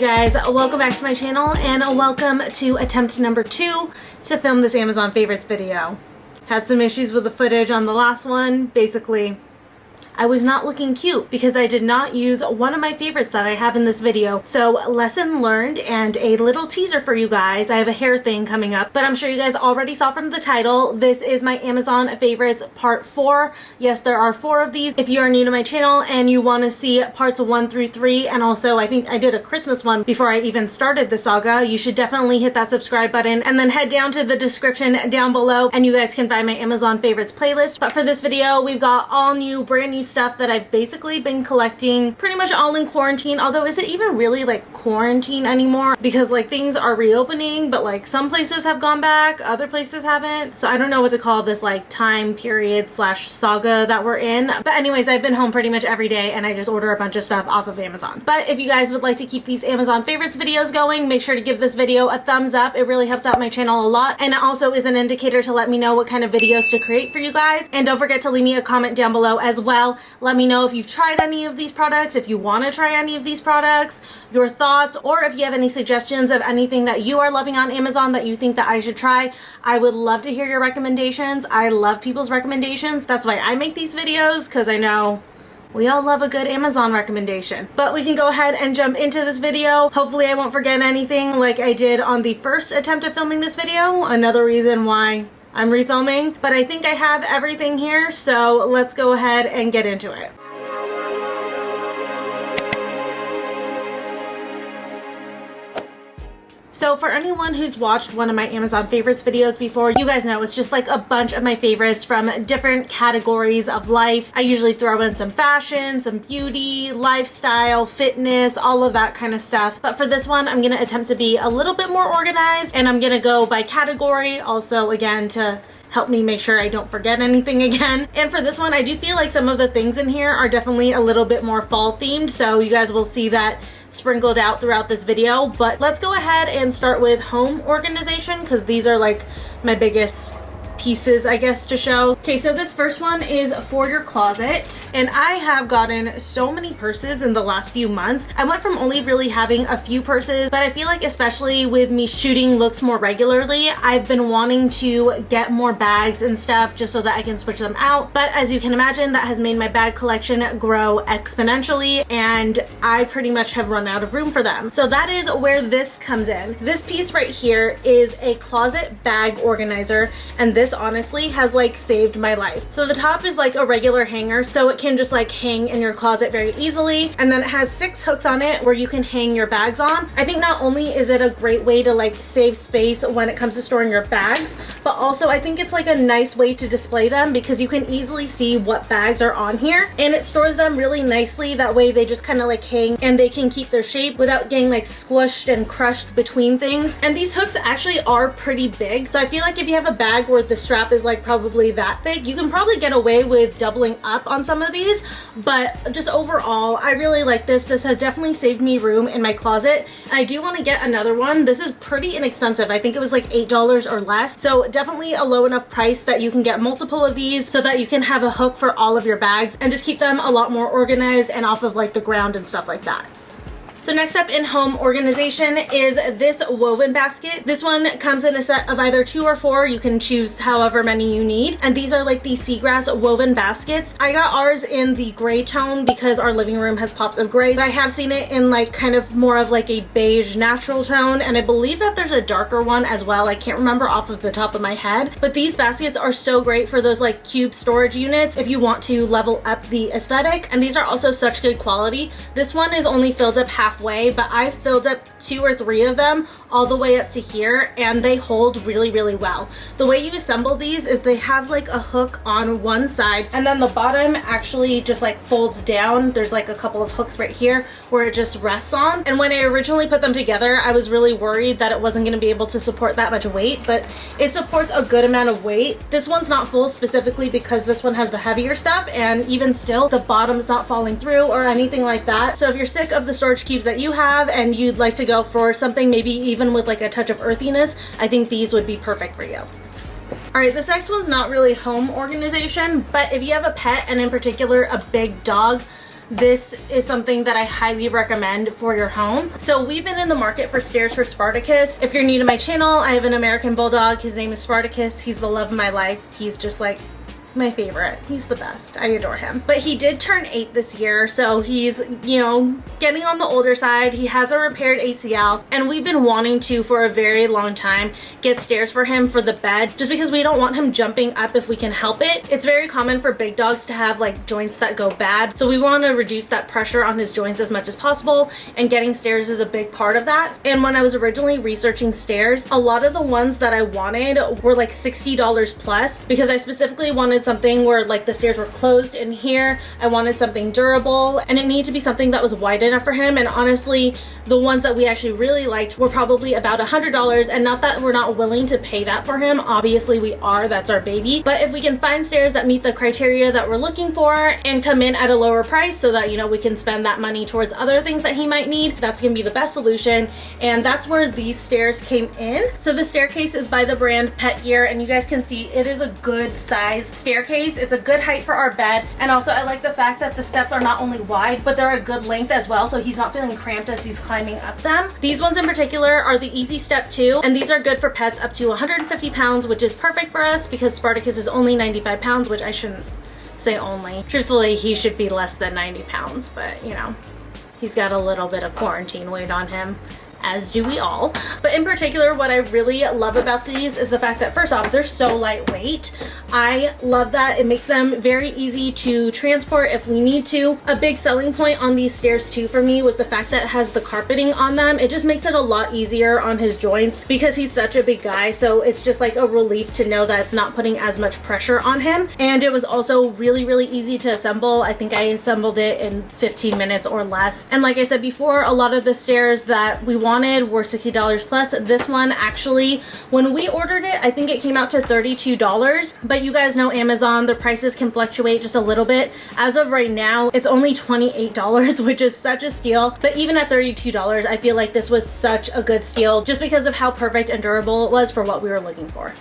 guys, welcome back to my channel and welcome to attempt number 2 to film this Amazon favorites video. Had some issues with the footage on the last one. Basically, I was not looking cute because I did not use one of my favorites that I have in this video. So lesson learned and a little teaser for you guys. I have a hair thing coming up, but I'm sure you guys already saw from the title. This is my Amazon favorites part 4. Yes, there are 4 of these. If you are new to my channel and you want to see parts 1 through 3, and also I think I did a Christmas one before I even started the saga, you should definitely hit that subscribe button and then head down to the description down below and you guys can find my Amazon favorites playlist. But for this video, we've got all new, brand new stuff that I've basically been collecting pretty much all in quarantine. Although, is it even really like quarantine anymore? Because like things are reopening, but like some places have gone back, other places haven't. So I don't know what to call this like time period slash saga that we're in. But anyways, I've been home pretty much every day and I just order a bunch of stuff off of Amazon. But if you guys would like to keep these Amazon favorites videos going, make sure to give this video a thumbs up. It really helps out my channel a lot. And it also is an indicator to let me know what kind of videos to create for you guys. And don't forget to leave me a comment down below as well. Let me know if you've tried any of these products, if you want to try any of these products, your thoughts, or if you have any suggestions of anything that you are loving on Amazon that you think that I should try. I would love to hear your recommendations. I love people's recommendations. That's why I make these videos, because I know we all love a good Amazon recommendation. But we can go ahead and jump into this video. Hopefully I won't forget anything like I did on the first attempt at filming this video. Another reason why I'm refilming. But I think I have everything here, so let's go ahead and get into it. So for anyone who's watched one of my Amazon favorites videos before, you guys know it's just like a bunch of my favorites from different categories of life. I usually throw in some fashion, some beauty, lifestyle, fitness, all of that kind of stuff. But for this one, I'm going to attempt to be a little bit more organized and I'm going to go by category. Also, again, to help me make sure I don't forget anything again. And for this one, I do feel like some of the things in here are definitely a little bit more fall themed. So you guys will see that sprinkled out throughout this video. But let's go ahead and start with home organization because these are like my biggest pieces, I guess, to show. Okay, so this first one is for your closet, and I have gotten so many purses in the last few months. I went from only really having a few purses, but I feel like especially with me shooting looks more regularly, I've been wanting to get more bags and stuff just so that I can switch them out. But as you can imagine, that has made my bag collection grow exponentially, and I pretty much have run out of room for them. So that is where this comes in. This piece right here is a closet bag organizer, and this honestly has like saved my life. So the top is like a regular hanger, so it can just like hang in your closet very easily, and then it has 6 hooks on it where you can hang your bags on. I think not only is it a great way to like save space when it comes to storing your bags, but also I think it's like a nice way to display them because you can easily see what bags are on here, and it stores them really nicely. That way they just kind of like hang and they can keep their shape without getting like squished and crushed between things. And these hooks actually are pretty big, so I feel like if you have a bag where the strap is like probably that thick, you can probably get away with doubling up on some of these. But just overall, I really like this. This has definitely saved me room in my closet, and I do want to get another one. This is pretty inexpensive. I think it was like $8 or less, so definitely a low enough price that you can get multiple of these so that you can have a hook for all of your bags and just keep them a lot more organized and off of like the ground and stuff like that. So next up in home organization is this woven basket. This one comes in a set of either 2 or 4. You can choose however many you need. And these are like the seagrass woven baskets. I got ours in the gray tone because our living room has pops of gray. But I have seen it in like kind of more of like a beige natural tone. And I believe that there's a darker one as well. I can't remember off of the top of my head. But these baskets are so great for those like cube storage units if you want to level up the aesthetic. And these are also such good quality. This one is only filled up halfway, but I filled up 2 or 3 of them all the way up to here, and they hold really, really well. The way you assemble these is they have like a hook on one side, and then the bottom actually just like folds down. There's like a couple of hooks right here where it just rests on. And when I originally put them together, I was really worried that it wasn't going to be able to support that much weight, but it supports a good amount of weight. This one's not full specifically because this one has the heavier stuff, and even still, the bottom's not falling through or anything like that. So if you're sick of the storage cubes that you have and you'd like to go for something maybe even with like a touch of earthiness, I think these would be perfect for you. Alright, this next one's not really home organization, but if you have a pet, and in particular a big dog, this is something that I highly recommend for your home. So we've been in the market for stairs for Spartacus. If you're new to my channel, I have an American Bulldog. His name is Spartacus. He's the love of my life. He's just like my favorite. He's the best. I adore him. But he did turn 8 this year, so he's, you know, getting on the older side. He has a repaired ACL, and we've been wanting to, for a very long time, get stairs for him for the bed, just because we don't want him jumping up if we can help it. It's very common for big dogs to have like joints that go bad, so we want to reduce that pressure on his joints as much as possible, and getting stairs is a big part of that. And when I was originally researching stairs, a lot of the ones that I wanted were like $60 plus, because I specifically wanted something where like the stairs were closed in here. I wanted something durable, and it needed to be something that was wide enough for him. And honestly, the ones that we actually really liked were probably about $100, and not that we're not willing to pay that for him. Obviously we are, that's our baby. But if we can find stairs that meet the criteria that we're looking for and come in at a lower price so that, you know, we can spend that money towards other things that he might need, that's gonna be the best solution. And that's where these stairs came in. So the staircase is by the brand Pet Gear, and you guys can see it is a good size staircase. It's a good height for our bed, and also I like the fact that the steps are not only wide, but they're a good length as well, so he's not feeling cramped as he's climbing up them. These ones in particular are the Easy Step 2, and these are good for pets up to 150 pounds, which is perfect for us because Spartacus is only 95 pounds, which I shouldn't say only. Truthfully, he should be less than 90 pounds, but you know, he's got a little bit of quarantine weight on him, as do we all. But in particular, what I really love about these is the fact that, first off, they're so lightweight. I love that. It makes them very easy to transport if we need to. A big selling point on these stairs too for me was the fact that it has the carpeting on them. It just makes it a lot easier on his joints because he's such a big guy, so it's just like a relief to know that it's not putting as much pressure on him. And it was also really, really easy to assemble. I think I assembled it in 15 minutes or less. And like I said before, a lot of the stairs that we wanted were $60 plus. This one actually, when we ordered it, I think it came out to $32, but you guys know Amazon, the prices can fluctuate just a little bit. As of right now, it's only $28, which is such a steal. But even at $32, I feel like this was such a good steal just because of how perfect and durable it was for what we were looking for.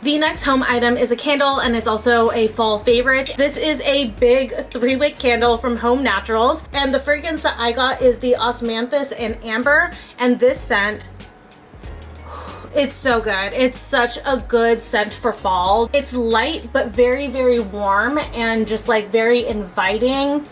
The next home item is a candle, and it's also a fall favorite. This is a big 3-wick candle from Home Naturals, and the fragrance that I got is the Osmanthus and Amber, and this scent, it's so good. It's such a good scent for fall. It's light but very, very warm and just like very inviting.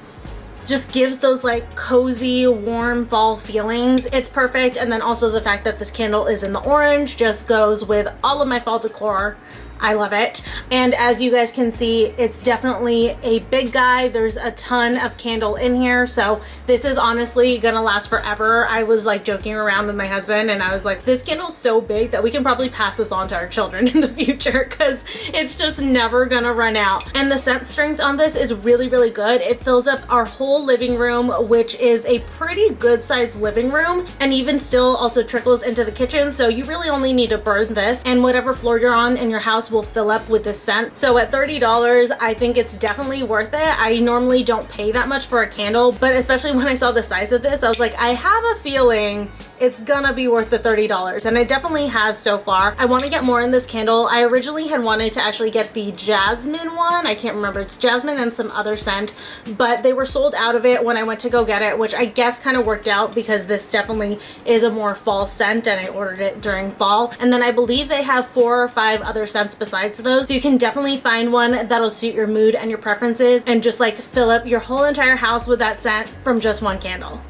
Just gives those like cozy, warm fall feelings. It's perfect. And then also the fact that this candle is in the orange just goes with all of my fall decor. I love it. And as you guys can see, it's definitely a big guy. There's a ton of candle in here, so this is honestly gonna last forever. I was like joking around with my husband, and I was like, this candle's so big that we can probably pass this on to our children in the future because it's just never gonna run out. And the scent strength on this is really, really good. It fills up our whole living room, which is a pretty good sized living room, and even still also trickles into the kitchen, so you really only need to burn this, and whatever floor you're on in your house will fill up with this scent. So at $30, I think it's definitely worth it. I normally don't pay that much for a candle, but especially when I saw the size of this, I was like, I have a feeling it's gonna be worth the $30, and it definitely has so far. I want to get more in this candle. I originally had wanted to actually get the jasmine one. I can't remember. It's jasmine and some other scent, but they were sold out of it when I went to go get it, which I guess kind of worked out because this definitely is a more fall scent, and I ordered it during fall. And then I believe they have 4 or 5 other scents besides those, so you can definitely find one that'll suit your mood and your preferences and just like fill up your whole entire house with that scent from just one candle.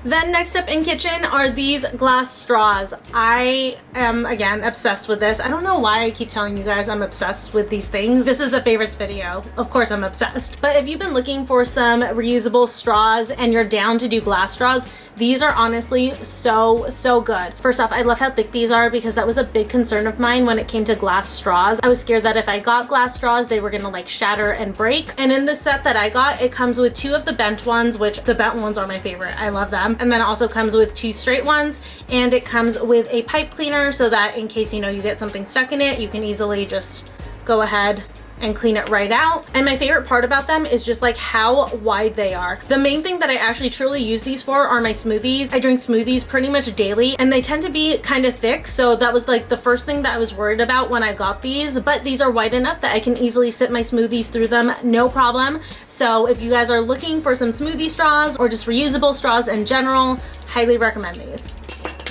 Then next up in kitchen are these glass straws. I am, again, obsessed with this. I don't know why I keep telling you guys I'm obsessed with these things. This is a favorites video. Of course I'm obsessed. But if you've been looking for some reusable straws and you're down to do glass straws, these are honestly so good. First off, I love how thick these are because that was a big concern of mine when it came to glass straws. I was scared that if I got glass straws, they were gonna like shatter and break. And in the set that I got, it comes with 2 of the bent ones, which the bent ones are my favorite. I love them. And then it also comes with 2 straight ones, and it comes with a pipe cleaner so that in case, you know, you get something stuck in it, you can easily just go ahead and clean it right out. And my favorite part about them is just like how wide they are. The main thing that I actually truly use these for are my smoothies. I drink smoothies pretty much daily, and they tend to be kind of thick, so that was like the first thing that I was worried about when I got these, but these are wide enough that I can easily sip my smoothies through them, no problem. So if you guys are looking for some smoothie straws or just reusable straws in general, highly recommend these.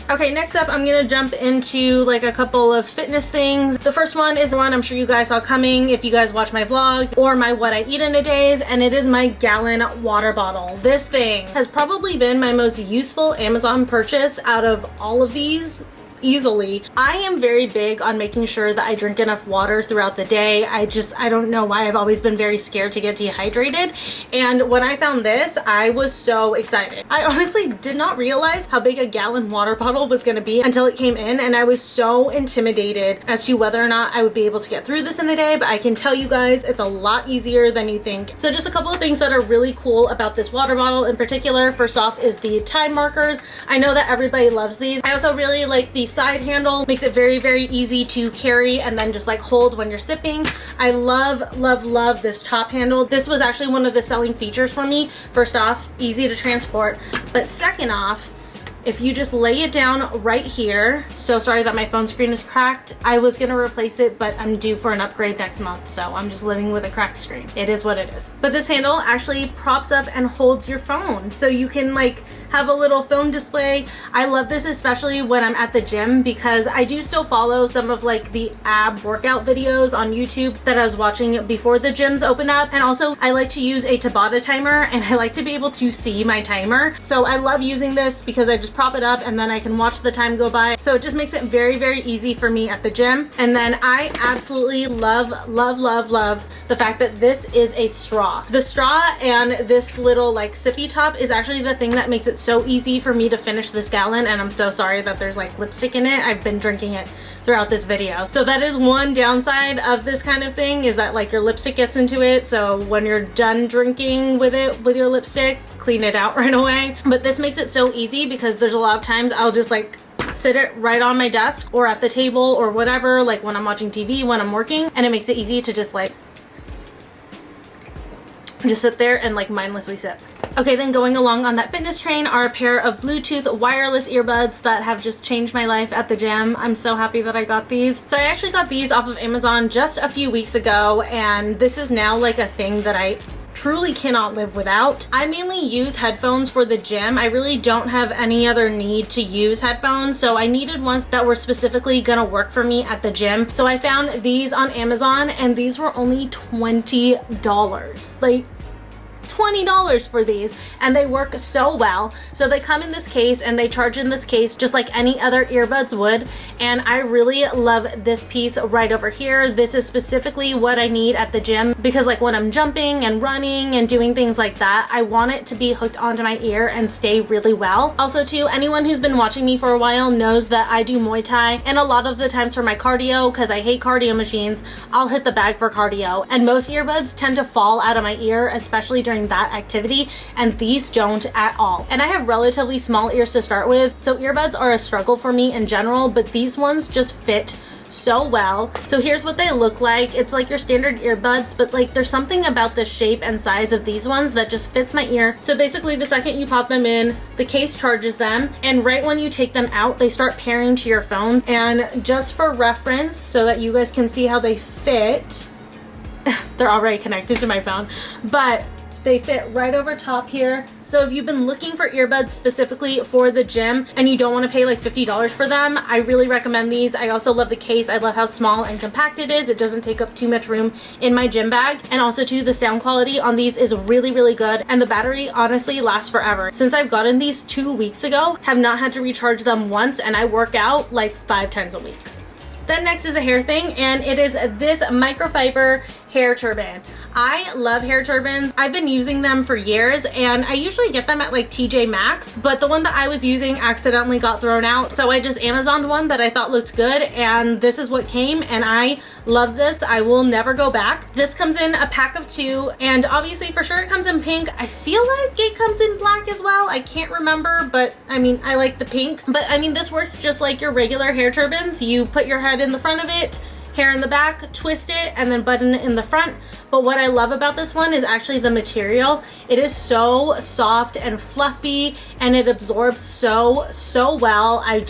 Okay, next up, I'm gonna jump into like a couple of fitness things. The first one is the one I'm sure you guys saw coming if you guys watch my vlogs or my what I eat in a days, and it is my gallon water bottle. This thing has probably been my most useful Amazon purchase out of all of these. Easily. I am very big on making sure that I drink enough water throughout the day. I don't know why I've always been very scared to get dehydrated. And when I found this, I was so excited. I honestly did not realize how big a gallon water bottle was going to be until it came in, and I was so intimidated as to whether or not I would be able to get through this in a day, but I can tell you guys it's a lot easier than you think. So just a couple of things that are really cool about this water bottle in particular. First off is the time markers. I know that everybody loves these. I also really like the side handle. Makes it very, very easy to carry and then just like hold when you're sipping. I love, love, love this top handle. This was actually one of the selling features for me. First off, easy to transport, but second off, if you just lay it down right here, so sorry that my phone screen is cracked. I was gonna replace it, but I'm due for an upgrade next month, so I'm just living with a cracked screen. It is what it is. But this handle actually props up and holds your phone, so you can like have a little phone display. I love this especially when I'm at the gym, because I do still follow some of like the ab workout videos on YouTube that I was watching before the gyms open up. And also I like to use a Tabata timer, and I like to be able to see my timer. So I love using this because I just prop it up and then I can watch the time go by. So it just makes it very, very easy for me at the gym. And then I absolutely love, love, love, love the fact that this is a straw. The straw and this little like sippy top is actually the thing that makes it so easy for me to finish this gallon, and I'm so sorry that there's like lipstick in it. I've been drinking it throughout this video. So that is one downside of this kind of thing, is that like your lipstick gets into it. So when you're done drinking with it with your lipstick, clean it out right away. But this makes it so easy because there's a lot of times I'll just like sit it right on my desk or at the table or whatever, like when I'm watching TV, when I'm working, and it makes it easy to just like just sit there and like mindlessly sip. Okay, then going along on that fitness train are a pair of Bluetooth wireless earbuds that have just changed my life at the gym. I'm so happy that I got these. So I actually got these off of Amazon just a few weeks ago, and this is now like a thing that I truly cannot live without. I mainly use headphones for the gym. I really don't have any other need to use headphones, so I needed ones that were specifically gonna work for me at the gym. So I found these on Amazon, and these were only $20. Like $20 for these, and they work so well. So they come in this case and they charge in this case just like any other earbuds would, and I really love this piece right over here. This is specifically what I need at the gym, because like when I'm jumping and running and doing things like that, I want it to be hooked onto my ear and stay really well. Also too, anyone who's been watching me for a while knows that I do Muay Thai, and a lot of the times for my cardio, because I hate cardio machines, I'll hit the bag for cardio, and most earbuds tend to fall out of my ear, especially during that activity, and these don't at all. And I have relatively small ears to start with, so earbuds are a struggle for me in general, but these ones just fit so well. So here's what they look like. It's like your standard earbuds, but like there's something about the shape and size of these ones that just fits my ear. So basically the second you pop them in, the case charges them, and right when you take them out, they start pairing to your phones. And just for reference, so that you guys can see how they fit, they're already connected to my phone, but they fit right over top here. So if you've been looking for earbuds specifically for the gym and you don't want to pay like $50 for them, I really recommend these. I also love the case. I love how small and compact it is. It doesn't take up too much room in my gym bag. And also too, the sound quality on these is really, really good. And the battery honestly lasts forever. Since I've gotten these 2 weeks ago, have not had to recharge them once, and I work out like 5 times a week. Then next is a hair thing, and it is this microfiber hair turban. I love hair turbans. I've been using them for years, and I usually get them at like TJ Maxx, but the one that I was using accidentally got thrown out, so I just Amazoned one that I thought looked good, and this is what came, and I love this. I will never go back. This comes in a pack of 2, and obviously for sure it comes in pink. I feel like it comes in black as well. I can't remember, but I mean, I like the pink. But I mean, this works just like your regular hair turbans. You put your head in the front of it, hair in the back, twist it, and then button it in the front. But what I love about this one is actually the material. It is so soft and fluffy, and it absorbs so well. I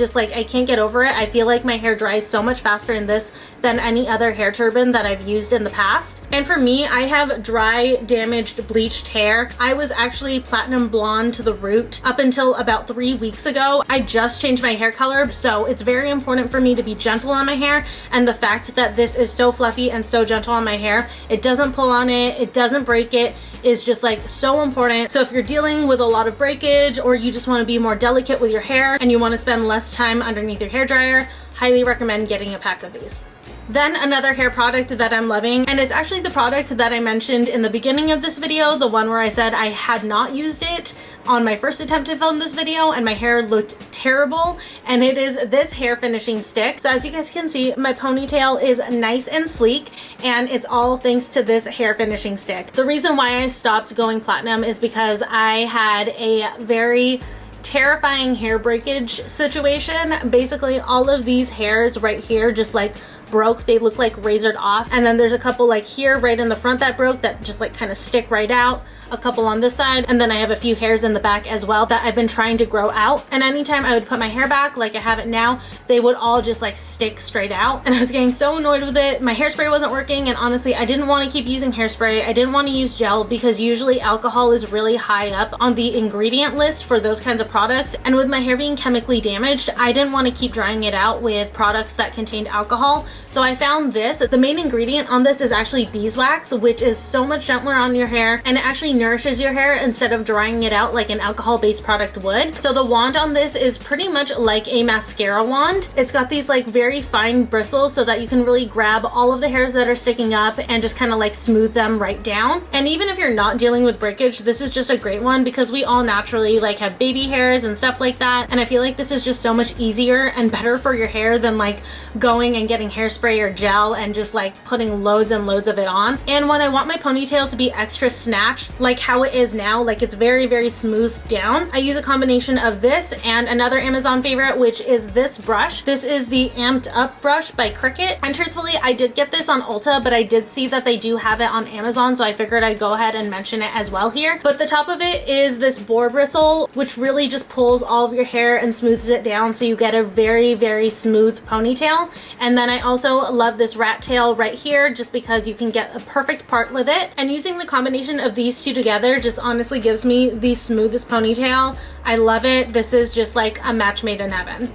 can't get over it. I feel like my hair dries so much faster in this than any other hair turban that I've used in the past. And for me, I have dry, damaged, bleached hair. I was actually platinum blonde to the root up until about 3 weeks ago. I just changed my hair color, so it's very important for me to be gentle on my hair, and the fact that this is so fluffy and so gentle on my hair, it doesn't pull on it, it doesn't break it, is just like so important. So if you're dealing with a lot of breakage, or you just want to be more delicate with your hair and you want to spend less time underneath your hair dryer, highly recommend getting a pack of these. Then another hair product that I'm loving, and it's actually the product that I mentioned in the beginning of this video, the one where I said I had not used it on my first attempt to film this video and my hair looked terrible, and it is this hair finishing stick. So as you guys can see, my ponytail is nice and sleek, and it's all thanks to this hair finishing stick. The reason why I stopped going platinum is because I had a very terrifying hair breakage situation. Basically all of these hairs right here just like broke. They look like razored off, and then there's a couple like here right in the front that broke that just like kind of stick right out, a couple on this side, and then I have a few hairs in the back as well that I've been trying to grow out. And anytime I would put my hair back like I have it now, they would all just like stick straight out, and I was getting so annoyed with it. My hairspray wasn't working, and honestly I didn't want to keep using hairspray. I didn't want to use gel because usually alcohol is really high up on the ingredient list for those kinds of products, and with my hair being chemically damaged, I didn't want to keep drying it out with products that contained alcohol. So I found this. The main ingredient on this is actually beeswax, which is so much gentler on your hair, and it actually nourishes your hair instead of drying it out like an alcohol-based product would. So the wand on this is pretty much like a mascara wand. It's got these like very fine bristles so that you can really grab all of the hairs that are sticking up and just kind of like smooth them right down. And even if you're not dealing with breakage, this is just a great one because we all naturally like have baby hairs and stuff like that, and I feel like this is just so much easier and better for your hair than like going and getting hairspray or gel and just like putting loads and loads of it on. And when I want my ponytail to be extra snatched like how it is now, like it's very smooth down, I use a combination of this and another Amazon favorite, which is this brush. This is the Amped Up brush by Cricut, and truthfully I did get this on Ulta, but I did see that they do have it on Amazon, so I figured I'd go ahead and mention it as well here. But the top of it is this boar bristle, which really just pulls all of your hair and smooths it down so you get a very smooth ponytail. And then I also love this rat tail right here just because you can get a perfect part with it, and using the combination of these two together just honestly gives me the smoothest ponytail. I love it. This is just like a match made in heaven.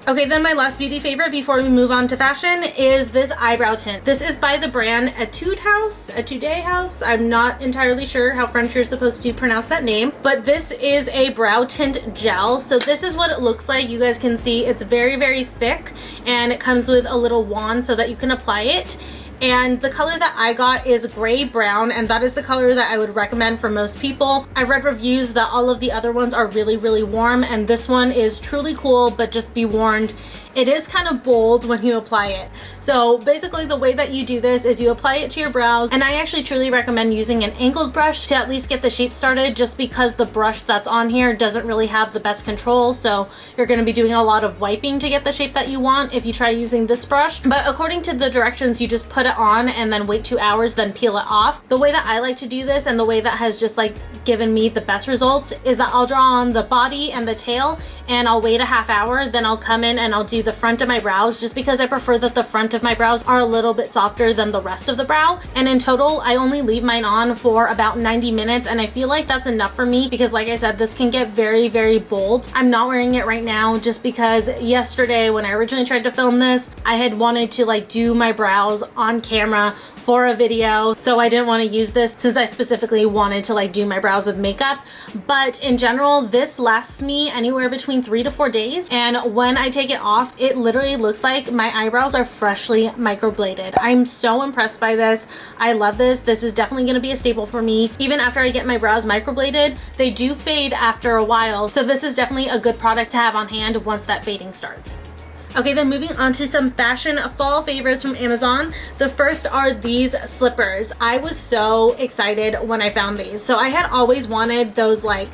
Okay, then my last beauty favorite before we move on to fashion is this eyebrow tint. This is by the brand Etude House. I'm not entirely sure how French you're supposed to pronounce that name, but this is a brow tint gel. So this is what it looks like. You guys can see it's very thick, and it comes with a little wand so that you can apply it. And the color that I got is gray brown, and that is the color that I would recommend for most people. I've read reviews that all of the other ones are really warm, and this one is truly cool, but just be warned, it is kind of bold when you apply it. So basically the way that you do this is you apply it to your brows, and I actually truly recommend using an angled brush to at least get the shape started, just because the brush that's on here doesn't really have the best control, so you're going to be doing a lot of wiping to get the shape that you want if you try using this brush. But according to the directions, you just put it on and then wait 2 hours, then peel it off. The way that I like to do this, and the way that has just like given me the best results, is that I'll draw on the body and the tail, and I'll wait a half hour, then I'll come in and I'll do the front of my brows, just because I prefer that the front of my brows are a little bit softer than the rest of the brow. And in total I only leave mine on for about 90 minutes, and I feel like that's enough for me because like I said, this can get very bold. I'm not wearing it right now just because yesterday when I originally tried to film this, I had wanted to like do my brows on camera for a video, so I didn't want to use this since I specifically wanted to like do my brows with makeup. But in general, this lasts me anywhere between 3 to 4 days, and when I take it off, it literally looks like my eyebrows are freshly microbladed. I'm so impressed by this. I love this. This is definitely going to be a staple for me. Even after I get my brows microbladed, they do fade after a while, so this is definitely a good product to have on hand once that fading starts. Okay, then moving on to some fashion fall favorites from Amazon. The first are these slippers. I was so excited when I found these. So I had always wanted those like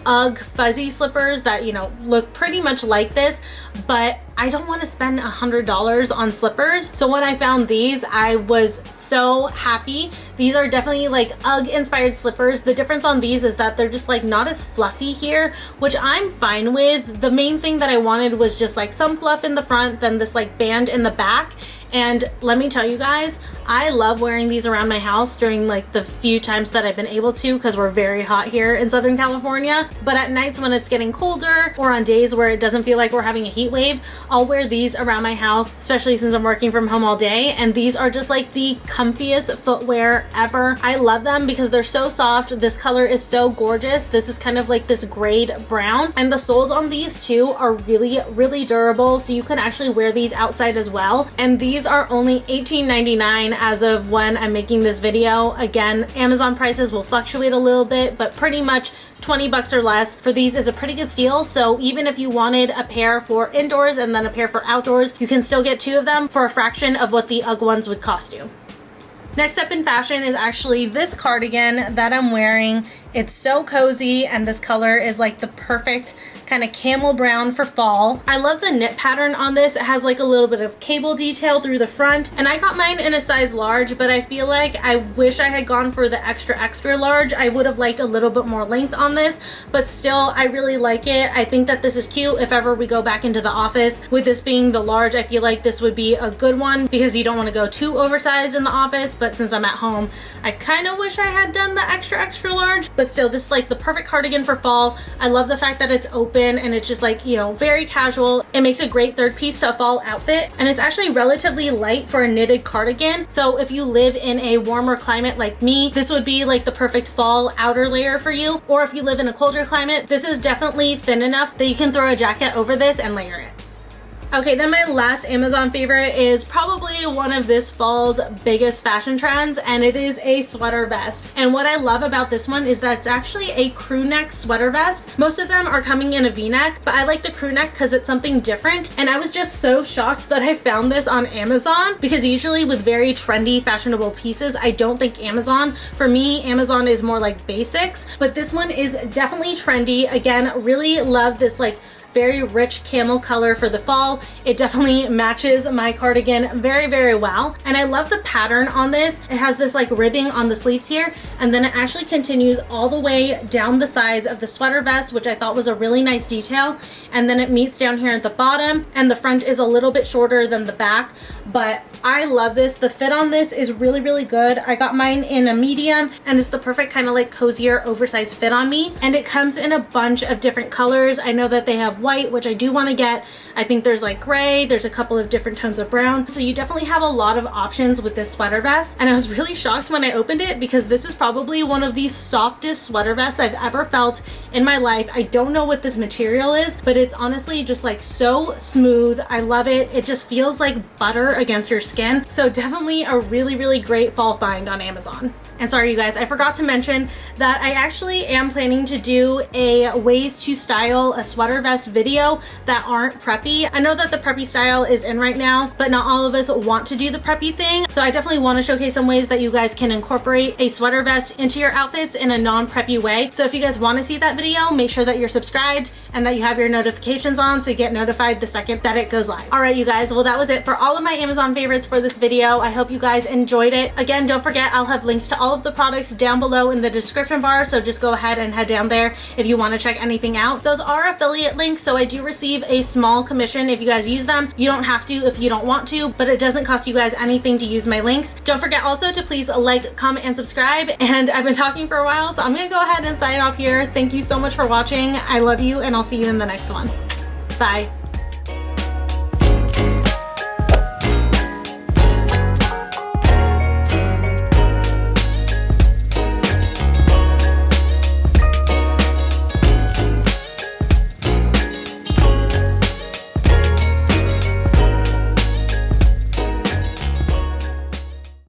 UGG fuzzy slippers that, you know, look pretty much like this, but I don't want to spend $100 on slippers. So when I found these, I was so happy. These are definitely like UGG inspired slippers. The difference on these is that they're just like not as fluffy here, which I'm fine with. The main thing that I wanted was just like some fluff in the front, then this like band in the back. And let me tell you guys, I love wearing these around my house during like the few times that I've been able to, because we're very hot here in Southern California. But at nights when it's getting colder, or on days where it doesn't feel like we're having a heat wave, I'll wear these around my house, especially since I'm working from home all day. And these are just like the comfiest footwear ever. I love them because they're so soft. This color is so gorgeous. This is kind of like this grayed brown. And the soles on these too are really, really durable. So you can actually wear these outside as well. And these are only $18.99 as of when I'm making this video. Again, Amazon prices will fluctuate a little bit, but pretty much 20 bucks or less for these is a pretty good steal. So even if you wanted a pair for indoors and then a pair for outdoors, you can still get 2 of them for a fraction of what the UGG ones would cost you. Next up in fashion is actually this cardigan that I'm wearing. It's so cozy, and this color is like the perfect kind of camel brown for fall. I love the knit pattern on this. It has like a little bit of cable detail through the front, and I got mine in a size large, but I feel like I wish I had gone for the extra large. I would have liked a little bit more length on this, but still I really like it. I think that this is cute if ever we go back into the office. With this being the large, I feel like this would be a good one because you don't want to go too oversized in the office, but since I'm at home, I kind of wish I had done the extra large. But still, this is like the perfect cardigan for fall. I love the fact that it's open and it's just like, you know, very casual. It makes a great third piece to a fall outfit, and it's actually relatively light for a knitted cardigan. So if you live in a warmer climate like me, this would be like the perfect fall outer layer for you. Or if you live in a colder climate, this is definitely thin enough that you can throw a jacket over this and layer it. Okay, then my last Amazon favorite is probably one of this fall's biggest fashion trends, and it is a sweater vest. And what I love about this one is that it's actually a crew neck sweater vest. Most of them are coming in a V-neck, but I like the crew neck because it's something different. And I was just so shocked that I found this on Amazon, because usually with very trendy, fashionable pieces, I don't think Amazon. For me, Amazon is more like basics, but this one is definitely trendy. Again, really love this like very rich camel color for the fall. It definitely matches my cardigan very, very well. And I love the pattern on this. It has this like ribbing on the sleeves here, and then it actually continues all the way down the sides of the sweater vest, which I thought was a really nice detail. And then it meets down here at the bottom, and the front is a little bit shorter than the back, but I love this. The fit on this is really, really good. I got mine in a medium, and it's the perfect kind of like cozier, oversized fit on me. And it comes in a bunch of different colors. I know that they have white, which I do want to get. I think there's like gray, there's a couple of different tones of brown. So you definitely have a lot of options with this sweater vest. And I was really shocked when I opened it, because this is probably one of the softest sweater vests I've ever felt in my life. I don't know what this material is, but it's honestly just like so smooth. I love it. It just feels like butter against your skin. So definitely a really, really great fall find on Amazon. And sorry, you guys, I forgot to mention that I actually am planning to do a ways to style a sweater vest video that aren't preppy. I know that the preppy style is in right now, but not all of us want to do the preppy thing. So I definitely want to showcase some ways that you guys can incorporate a sweater vest into your outfits in a non-preppy way. So if you guys want to see that video, make sure that you're subscribed and that you have your notifications on so you get notified the second that it goes live. All right, you guys, well, that was it for all of my Amazon favorites for this video. I hope you guys enjoyed it. Again, don't forget, I'll have links to all of the products down below in the description bar, so just go ahead and head down there if you want to check anything out. Those are affiliate links, so I do receive a small commission if you guys use them. You don't have to if you don't want to, but it doesn't cost you guys anything to use my links. Don't forget also to please like, comment, and subscribe. And I've been talking for a while, so I'm gonna go ahead and sign off here. Thank you so much for watching. I love you, and I'll see you in the next one. Bye.